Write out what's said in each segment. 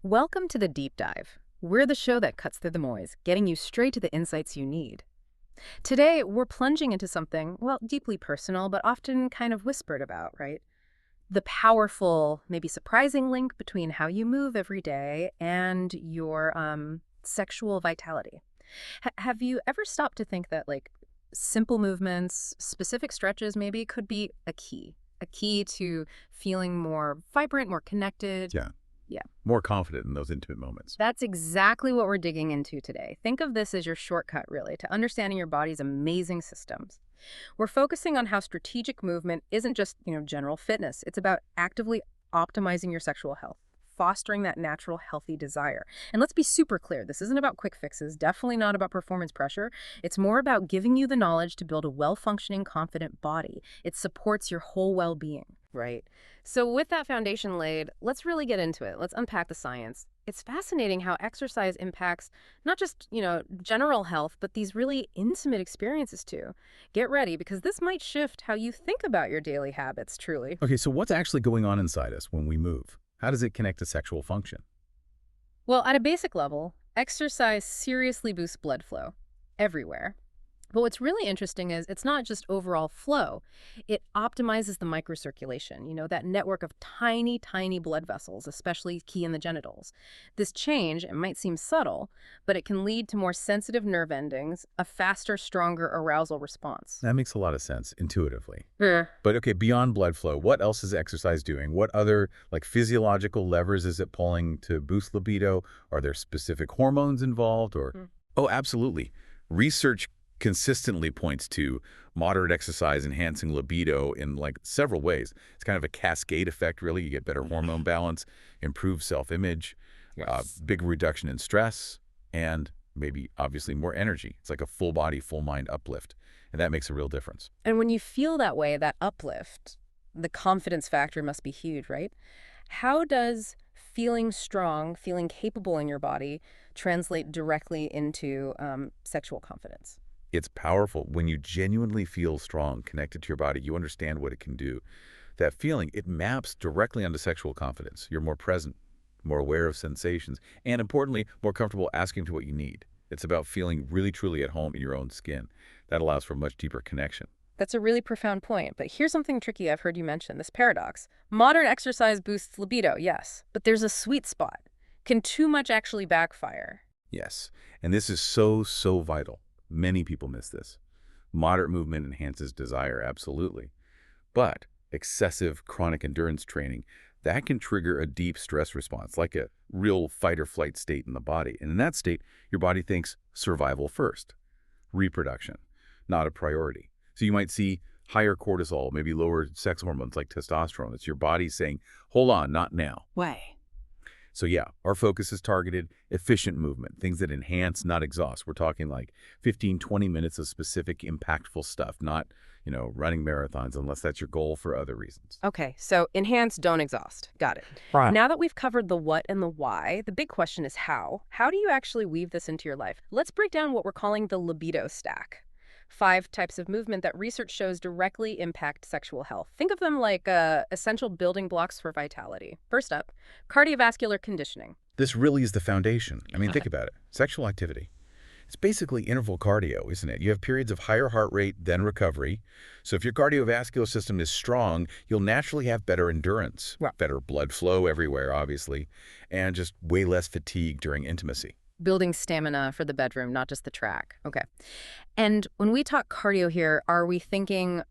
Welcome to the Deep Dive. We're the show that cuts through the noise, getting you straight to the insights you need. Today, we're plunging into something, well, deeply personal, but often kind of whispered about, right? The powerful, maybe surprising link between how you move every day and your sexual vitality. Have you ever stopped to think that, like, simple movements, specific stretches maybe, could be a key to feeling more vibrant, more connected? Yeah. Yeah. More confident in those intimate moments. That's exactly what we're digging into today. Think of this as your shortcut, really, to understanding your body's amazing systems. We're focusing on how strategic movement isn't just, general fitness. It's about actively optimizing your sexual health, fostering that natural, healthy desire. And let's be super clear, this isn't about quick fixes, definitely not about performance pressure. It's more about giving you the knowledge to build a well-functioning, confident body. It supports your whole well-being. Right. So with that foundation laid, let's really get into it. Let's unpack the science. It's fascinating how exercise impacts not just, general health, but these really intimate experiences too. Get ready, because this might shift how you think about your daily habits, truly. Okay, so what's actually going on inside us when we move? How does it connect to sexual function? Well, at a basic level, exercise seriously boosts blood flow everywhere. But what's really interesting is it's not just overall flow. It optimizes the microcirculation, that network of tiny, tiny blood vessels, especially key in the genitals. This change, it might seem subtle, but it can lead to more sensitive nerve endings, a faster, stronger arousal response. That makes a lot of sense intuitively. Yeah. But okay, beyond blood flow, what else is exercise doing? What other physiological levers is it pulling to boost libido? Are there specific hormones involved or? Oh, absolutely. Research consistently points to moderate exercise enhancing libido in several ways. It's kind of a cascade effect, really. You get better hormone balance, improved self-image, Yes. big reduction in stress, and maybe obviously more energy. It's like a full body, full mind uplift, and that makes a real difference. And when you feel that way, that uplift, the confidence factor must be huge, right? How does feeling strong, feeling capable in your body translate directly into sexual confidence? It's powerful. When you genuinely feel strong, connected to your body, you understand what it can do. That feeling, it maps directly onto sexual confidence. You're more present, more aware of sensations, and importantly, more comfortable asking for what you need. It's about feeling really, truly at home in your own skin. That allows for a much deeper connection. That's a really profound point, but here's something tricky I've heard you mention, this paradox. Modern exercise boosts libido, yes, but there's a sweet spot. Can too much actually backfire? Yes, and this is so vital. Many people miss this. Moderate movement enhances desire, absolutely. But excessive chronic endurance training, that can trigger a deep stress response, like a real fight or flight state in the body. And in that state, your body thinks survival first. Reproduction, not a priority. So you might see higher cortisol, maybe lower sex hormones like testosterone. It's your body saying, hold on, not now. Why? So yeah, our focus is targeted, efficient movement, things that enhance, not exhaust. We're talking 15, 20 minutes of specific, impactful stuff, not, running marathons, unless that's your goal for other reasons. Okay, so enhance, don't exhaust. Got it. Right. Now that we've covered the what and the why, the big question is how. How do you actually weave this into your life? Let's break down what we're calling the libido stack. 5 types of movement that research shows directly impact sexual health. Think of them like essential building blocks for vitality. First up, cardiovascular conditioning. This really is the foundation. I mean, think about it. Sexual activity. It's basically interval cardio, isn't it? You have periods of higher heart rate, then recovery. So if your cardiovascular system is strong, you'll naturally have better endurance, better blood flow everywhere, obviously, and just way less fatigue during intimacy. Building stamina for the bedroom, not just the track. Okay. And when we talk cardio here, are we thinking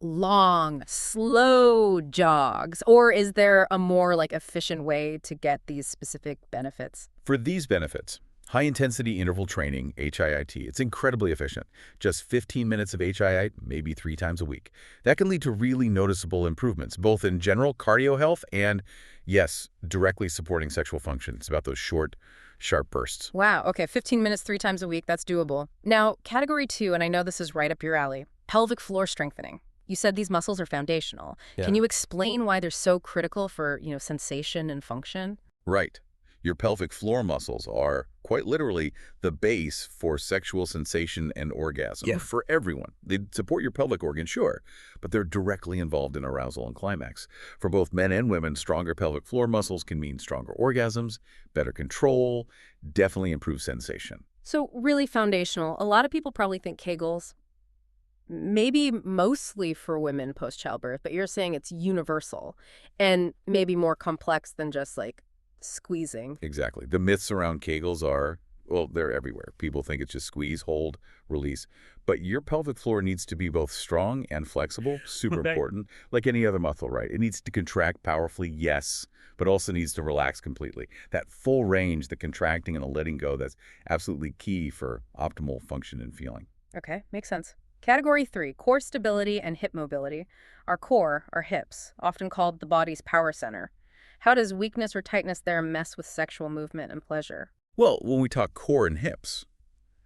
long, slow jogs? Or is there a more efficient way to get these specific benefits? For these benefits, high-intensity interval training, HIIT, it's incredibly efficient. Just 15 minutes of HIIT, maybe 3 times a week. That can lead to really noticeable improvements, both in general cardio health and, yes, directly supporting sexual function. It's about those short, sharp bursts. Wow. Okay. 15 minutes 3 times a week. That's doable. Now, category 2, and I know this is right up your alley, pelvic floor strengthening. You said these muscles are foundational. Yeah. Can you explain why they're so critical for, sensation and function? Right. Your pelvic floor muscles are, quite literally, the base for sexual sensation and orgasm Yeah. for everyone. They support your pelvic organ, sure, but they're directly involved in arousal and climax. For both men and women, stronger pelvic floor muscles can mean stronger orgasms, better control, definitely improved sensation. So really foundational. A lot of people probably think Kegels, maybe mostly for women post-childbirth, but you're saying it's universal and maybe more complex than just like squeezing. Exactly. The myths around Kegels are, well, they're everywhere. People think it's just squeeze, hold, release. But your pelvic floor needs to be both strong and flexible, super Right. important, like any other muscle, right? It needs to contract powerfully, yes, but also needs to relax completely. That full range, the contracting and the letting go, that's absolutely key for optimal function and feeling. Okay, makes sense. Category 3, core stability and hip mobility. Our core, our hips, often called the body's power center. How does weakness or tightness there mess with sexual movement and pleasure? Well, when we talk core and hips,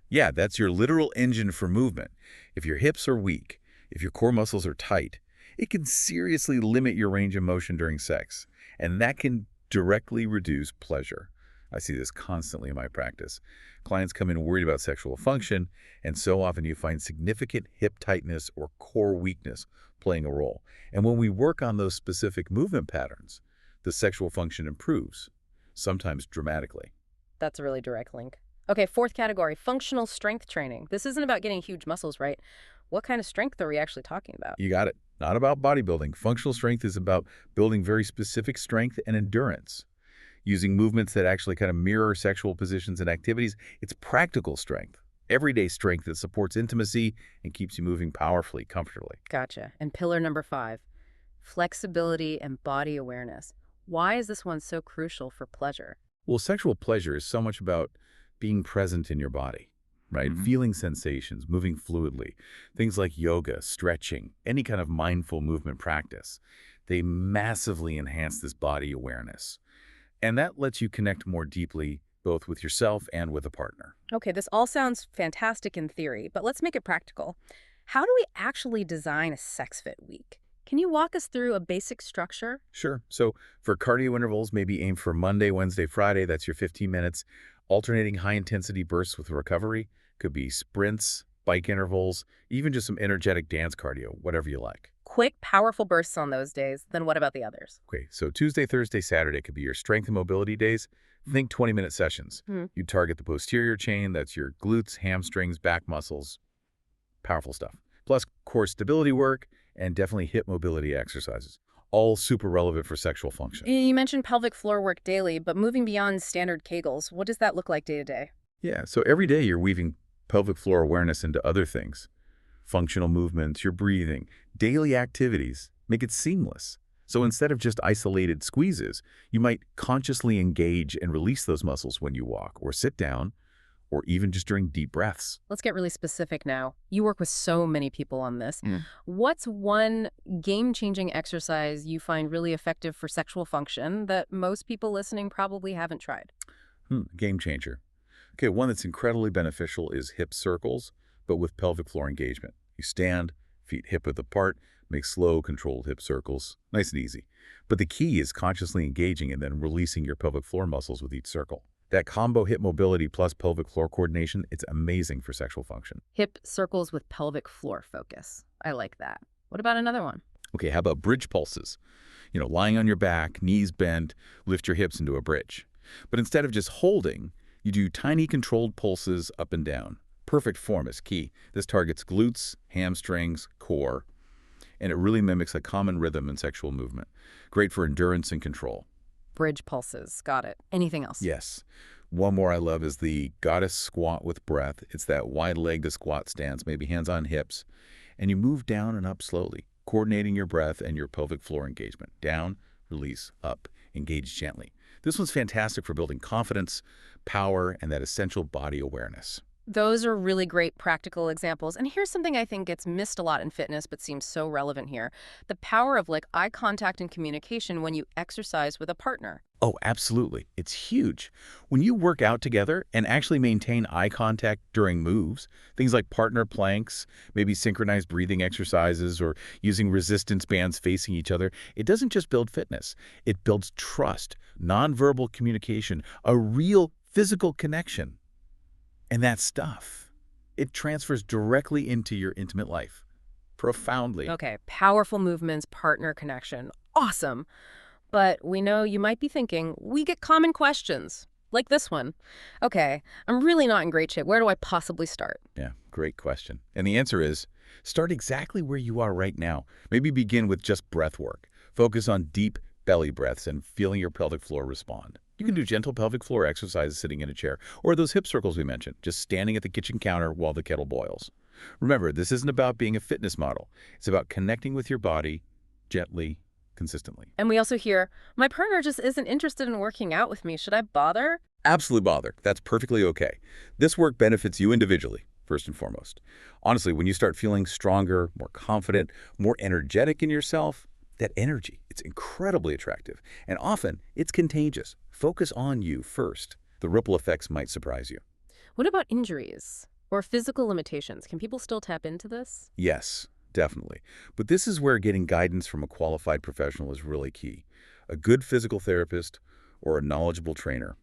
yeah, that's your literal engine for movement. If your hips are weak, if your core muscles are tight, it can seriously limit your range of motion during sex, and that can directly reduce pleasure. I see this constantly in my practice. Clients come in worried about sexual function, and so often you find significant hip tightness or core weakness playing a role. And when we work on those specific movement patterns, the sexual function improves, sometimes dramatically. That's a really direct link. Okay, fourth category, functional strength training. This isn't about getting huge muscles, right? What kind of strength are we actually talking about? You got it. Not about bodybuilding. Functional strength is about building very specific strength and endurance. Using movements that actually kind of mirror sexual positions and activities, it's practical strength. Everyday strength that supports intimacy and keeps you moving powerfully, comfortably. Gotcha. And pillar number 5, flexibility and body awareness. Why is this one so crucial for pleasure? Well, sexual pleasure is so much about being present in your body, right? Feeling sensations, moving fluidly. Things like yoga, stretching, any kind of mindful movement practice. They massively enhance this body awareness. And that lets you connect more deeply, both with yourself and with a partner. Okay, this all sounds fantastic in theory, but let's make it practical. How do we actually design a sex fit week? Can you walk us through a basic structure? Sure. So for cardio intervals, maybe aim for Monday, Wednesday, Friday. That's your 15 minutes. Alternating high-intensity bursts with recovery. Could be sprints, bike intervals, even just some energetic dance cardio, whatever you like. Quick, powerful bursts on those days. Then what about the others? Okay, so Tuesday, Thursday, Saturday could be your strength and mobility days. Think 20-minute sessions. You target the posterior chain. That's your glutes, hamstrings, back muscles. Powerful stuff. Plus core stability work and definitely hip mobility exercises. All super relevant for sexual function. You mentioned pelvic floor work daily, but moving beyond standard Kegels, what does that look like day to day? Yeah, so every day you're weaving pelvic floor awareness into other things. Functional movements, your breathing, daily activities. Make it seamless. So instead of just isolated squeezes, you might consciously engage and release those muscles when you walk or sit down, or even just during deep breaths. Let's get really specific now. You work with so many people on this. What's one game-changing exercise you find really effective for sexual function that most people listening probably haven't tried? Game changer. Okay, one that's incredibly beneficial is hip circles, but with pelvic floor engagement. You stand, feet hip-width apart, make slow, controlled hip circles. Nice and easy. But the key is consciously engaging and then releasing your pelvic floor muscles with each circle. That combo hip mobility plus pelvic floor coordination, it's amazing for sexual function. Hip circles with pelvic floor focus. I like that. What about another one? Okay, how about bridge pulses? Lying on your back, knees bent, lift your hips into a bridge. But instead of just holding, you do tiny controlled pulses up and down. Perfect form is key. This targets glutes, hamstrings, core, and it really mimics a common rhythm in sexual movement. Great for endurance and control. Bridge pulses. Got it. Anything else? Yes. One more I love is the goddess squat with breath. It's that wide-legged squat stance, maybe hands on hips, and you move down and up slowly, coordinating your breath and your pelvic floor engagement. Down, release, up, engage gently. This one's fantastic for building confidence, power, and that essential body awareness. Those are really great practical examples. And here's something I think gets missed a lot in fitness, but seems so relevant here. The power of like eye contact and communication when you exercise with a partner. Oh, absolutely. It's huge. When you work out together and actually maintain eye contact during moves, things like partner planks, maybe synchronized breathing exercises, or using resistance bands facing each other, it doesn't just build fitness. It builds trust, nonverbal communication, a real physical connection. And that stuff, it transfers directly into your intimate life, profoundly. Okay, powerful movements, partner connection. Awesome. But we know you might be thinking, we get common questions, like this one. Okay, I'm really not in great shape. Where do I possibly start? Yeah, great question. And the answer is, start exactly where you are right now. Maybe begin with just breath work. Focus on deep belly breaths and feeling your pelvic floor respond. You can do gentle pelvic floor exercises sitting in a chair, or those hip circles we mentioned, just standing at the kitchen counter while the kettle boils. Remember, this isn't about being a fitness model. It's about connecting with your body gently, consistently. And we also hear, my partner just isn't interested in working out with me. Should I bother? Absolutely bother. That's perfectly okay. This work benefits you individually, first and foremost. Honestly, when you start feeling stronger, more confident, more energetic in yourself, that energy, it's incredibly attractive. And often, it's contagious. Focus on you first. The ripple effects might surprise you. What about injuries or physical limitations? Can people still tap into this? Yes, definitely. But this is where getting guidance from a qualified professional is really key. A good physical therapist or a knowledgeable trainer.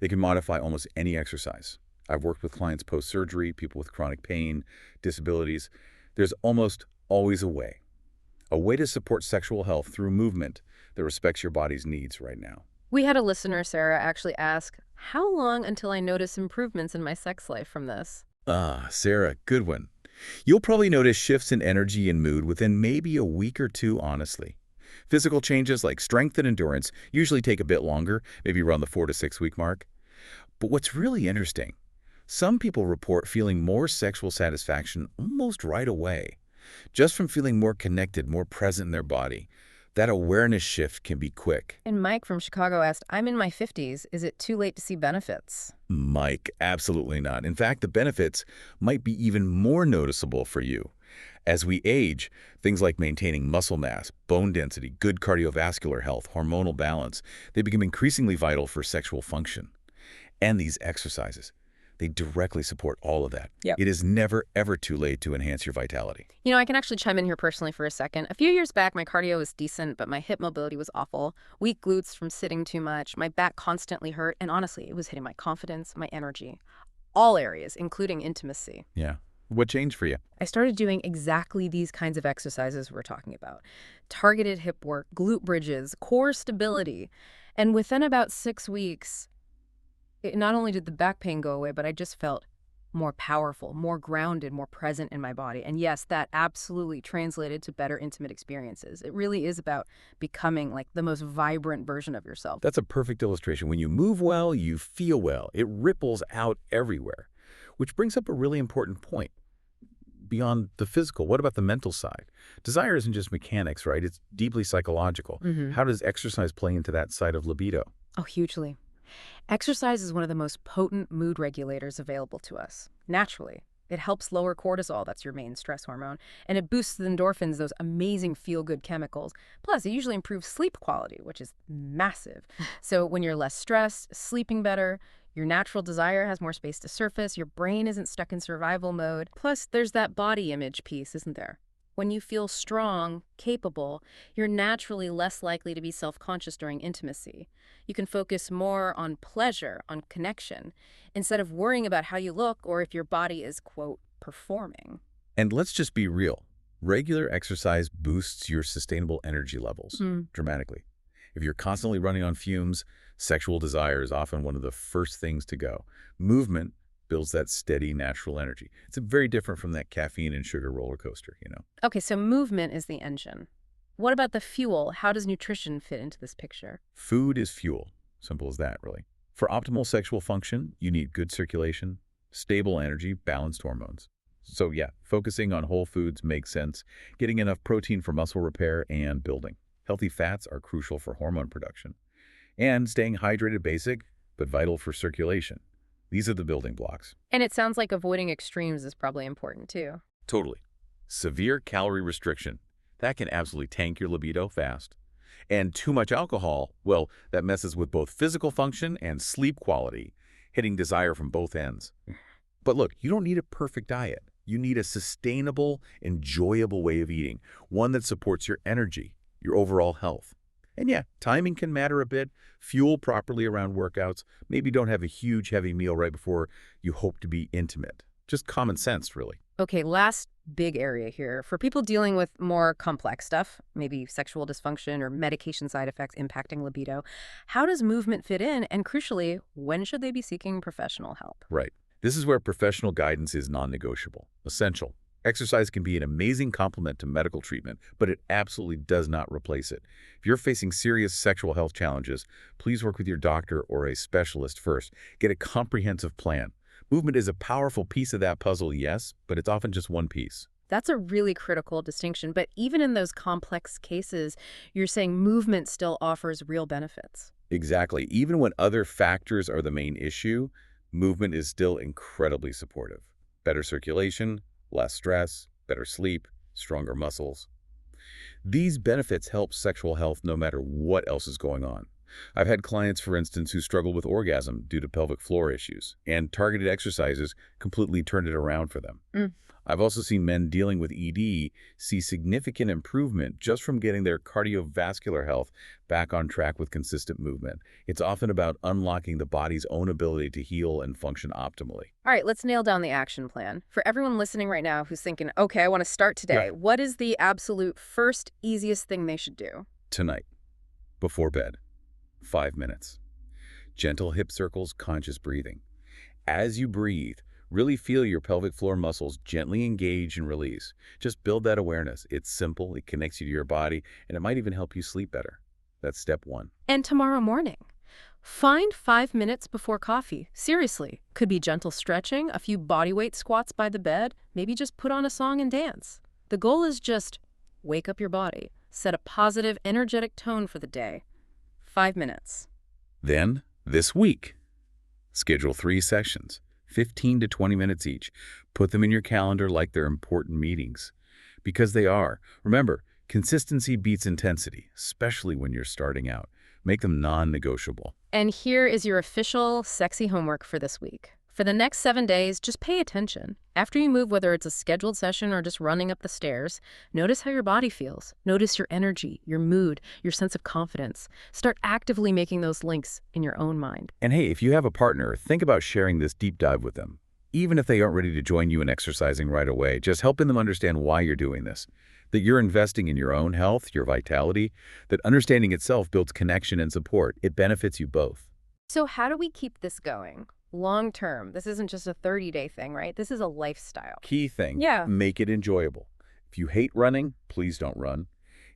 They can modify almost any exercise. I've worked with clients post-surgery, people with chronic pain, disabilities. There's almost always a way to support sexual health through movement that respects your body's needs right now. We had a listener, Sarah, actually ask, how long until I notice improvements in my sex life from this? Ah, Sarah, good one. You'll probably notice shifts in energy and mood within maybe a week or two, honestly. Physical changes like strength and endurance usually take a bit longer, maybe around the 4 to 6 week mark. But what's really interesting, some people report feeling more sexual satisfaction almost right away, just from feeling more connected, more present in their body. That awareness shift can be quick. And Mike from Chicago asked, I'm in my 50s. Is it too late to see benefits? Mike, absolutely not. In fact, the benefits might be even more noticeable for you. As we age, things like maintaining muscle mass, bone density, good cardiovascular health, hormonal balance, they become increasingly vital for sexual function. And these exercises, they directly support all of that. Yep. It is never, ever too late to enhance your vitality. You know, I can actually chime in here personally for a second. A few years back, my cardio was decent, but my hip mobility was awful. Weak glutes from sitting too much. My back constantly hurt. And honestly, it was hitting my confidence, my energy, all areas, including intimacy. Yeah. What changed for you? I started doing exactly these kinds of exercises we're talking about. Targeted hip work, glute bridges, core stability. And within about 6 weeks, not only did the back pain go away, but I just felt more powerful, more grounded, more present in my body. And yes, that absolutely translated to better intimate experiences. It really is about becoming like the most vibrant version of yourself. That's a perfect illustration. When you move well, you feel well. It ripples out everywhere, which brings up a really important point. Beyond the physical, what about the mental side? Desire isn't just mechanics, right? It's deeply psychological. How does exercise play into that side of libido? Oh, hugely. Exercise is one of the most potent mood regulators available to us, naturally. It helps lower cortisol, that's your main stress hormone, and it boosts the endorphins, those amazing feel-good chemicals. Plus, it usually improves sleep quality, which is massive. So when you're less stressed, sleeping better, your natural desire has more space to surface, your brain isn't stuck in survival mode. Plus, there's that body image piece, isn't there? When you feel strong, capable, you're naturally less likely to be self-conscious during intimacy. You can focus more on pleasure, on connection, instead of worrying about how you look or if your body is, quote, performing. And let's just be real. Regular exercise boosts your sustainable energy levels dramatically. If you're constantly running on fumes, sexual desire is often one of the first things to go. Movement builds that steady, natural energy. It's very different from that caffeine and sugar roller coaster, you know. Okay, so movement is the engine. What about the fuel? How does nutrition fit into this picture? Food is fuel. Simple as that, really. For optimal sexual function, you need good circulation, stable energy, balanced hormones. So yeah, focusing on whole foods makes sense. Getting enough protein for muscle repair and building. Healthy fats are crucial for hormone production. And staying hydrated basic, but vital for circulation. These are the building blocks. And it sounds like avoiding extremes is probably important too. Totally. Severe calorie restriction. That can absolutely tank your libido fast. And too much alcohol, well, that messes with both physical function and sleep quality, hitting desire from both ends. But look, you don't need a perfect diet. You need a sustainable, enjoyable way of eating, one that supports your energy, your overall health. And yeah, timing can matter a bit. Fuel properly around workouts. Maybe don't have a huge, heavy meal right before you hope to be intimate. Just common sense, really. Okay, last big area here. For people dealing with more complex stuff, maybe sexual dysfunction or medication side effects impacting libido, how does movement fit in? And crucially, when should they be seeking professional help? Right. This is where professional guidance is non-negotiable, essential. Exercise can be an amazing complement to medical treatment, but it absolutely does not replace it. If you're facing serious sexual health challenges, please work with your doctor or a specialist first. Get a comprehensive plan. Movement is a powerful piece of that puzzle, yes, but it's often just one piece. That's a really critical distinction. But even in those complex cases, you're saying movement still offers real benefits. Exactly. Even when other factors are the main issue, movement is still incredibly supportive. Better circulation, less stress, better sleep, stronger muscles. These benefits help sexual health no matter what else is going on. I've had clients, for instance, who struggle with orgasm due to pelvic floor issues, and targeted exercises completely turned it around for them. I've also seen men dealing with ED see significant improvement just from getting their cardiovascular health back on track with consistent movement. It's often about unlocking the body's own ability to heal and function optimally. All right, let's nail down the action plan. For everyone listening right now who's thinking, okay, I want to start today, what is the absolute first, easiest thing they should do? Tonight, before bed, 5 minutes. Gentle hip circles, conscious breathing. As you breathe, really feel your pelvic floor muscles gently engage and release. Just build that awareness. It's simple, it connects you to your body, and it might even help you sleep better. That's step one. And tomorrow morning, find 5 minutes before coffee. Seriously, could be gentle stretching, a few bodyweight squats by the bed, maybe just put on a song and dance. The goal is just wake up your body, set a positive, energetic tone for the day. 5 minutes. Then, this week, schedule 3 sessions, 15 to 20 minutes each. Put them in your calendar like they're important meetings. Because they are. Remember, consistency beats intensity, especially when you're starting out. Make them non-negotiable. And here is your official sexy homework for this week. For the next 7 days, just pay attention. After you move, whether it's a scheduled session or just running up the stairs, notice how your body feels. Notice your energy, your mood, your sense of confidence. Start actively making those links in your own mind. And hey, if you have a partner, think about sharing this deep dive with them. Even if they aren't ready to join you in exercising right away, just helping them understand why you're doing this. That you're investing in your own health, your vitality, that understanding itself builds connection and support. It benefits you both. So how do we keep this going? Long term. This isn't just a 30-day thing, right? This is a lifestyle. Key thing, Yeah. make it enjoyable. If you hate running, please don't run.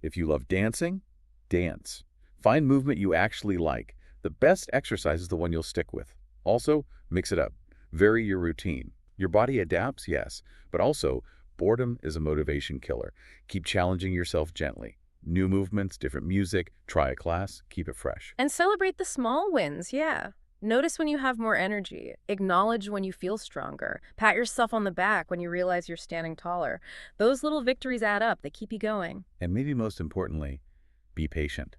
If you love dancing, dance. Find movement you actually like. The best exercise is the one you'll stick with. Also, mix it up. Vary your routine. Your body adapts, yes, but also boredom is a motivation killer. Keep challenging yourself gently. New movements, different music, try a class, keep it fresh. And celebrate the small wins, yeah. Notice when you have more energy. Acknowledge when you feel stronger. Pat yourself on the back when you realize you're standing taller. Those little victories add up. They keep you going. And maybe most importantly, be patient.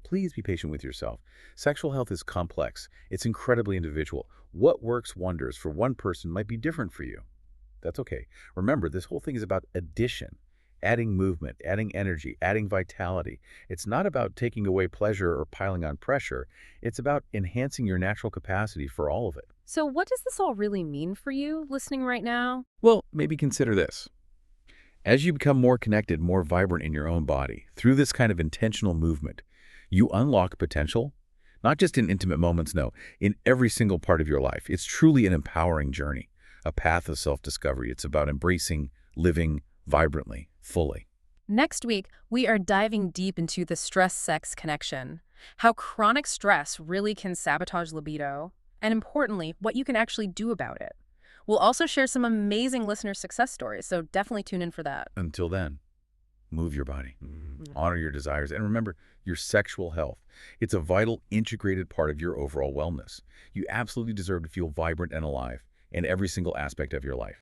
Please be patient with yourself. Sexual health is complex. It's incredibly individual. What works wonders for one person might be different for you. That's okay. Remember, this whole thing is about addition. Adding movement, adding energy, adding vitality. It's not about taking away pleasure or piling on pressure. It's about enhancing your natural capacity for all of it. So what does this all really mean for you, listening right now? Well, maybe consider this. As you become more connected, more vibrant in your own body, through this kind of intentional movement, you unlock potential, not just in intimate moments, no, in every single part of your life. It's truly an empowering journey, a path of self-discovery. It's about embracing, living vibrantly, fully. Next week, we are diving deep into the stress-sex connection, how chronic stress really can sabotage libido, and importantly, what you can actually do about it. We'll also share some amazing listener success stories, so definitely tune in for that. Until then, Move your body. Mm. Honor your desires. And remember, your sexual health. It's a vital, integrated part of your overall wellness. You absolutely deserve to feel vibrant and alive in every single aspect of your life.